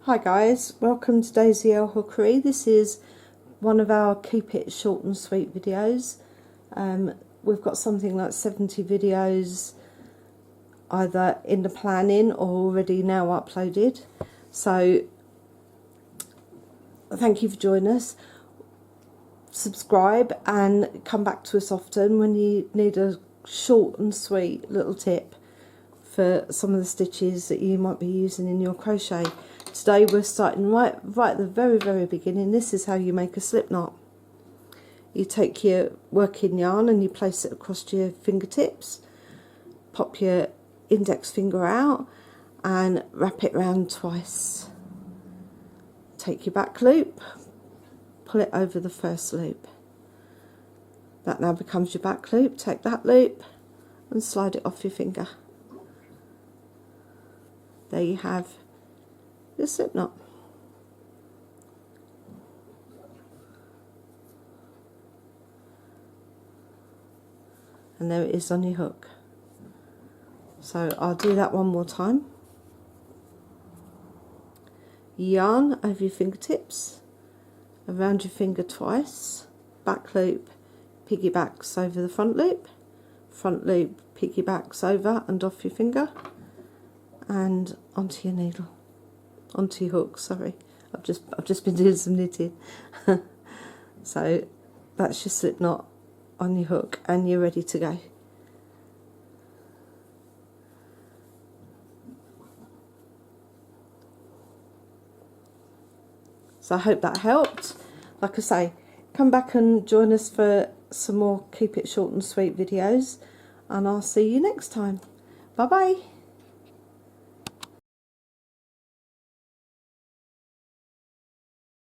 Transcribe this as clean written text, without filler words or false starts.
Hi guys, welcome to DaisyElleHookery. This is one of our keep it short and sweet videos. We've got something like 70 videos either in the planning or already now uploaded. So thank you for joining us. Subscribe and come back to us often when you need a short and sweet little tip for some of the stitches that you might be using in your crochet. Today we're starting right at the very beginning. This is how you make a slip knot. You take your working yarn and you place it across your fingertips, pop your index finger out and wrap it round twice. Take your back loop, pull it over the first loop. That now becomes your back loop. Take that loop and slide it off your finger. There you have your slip knot. And there it is on your hook. So I'll do that one more time. Yarn over your fingertips, around your finger twice, back loop, piggybacks over the front loop, piggybacks over and off your finger, and onto your needle. Onto your hook, sorry. I've just been doing some knitting. So that's your slip knot on your hook and you're ready to go. So I hope that helped. Like I say, come back and join us for some more keep it short and sweet videos, and I'll see you next time. Bye bye.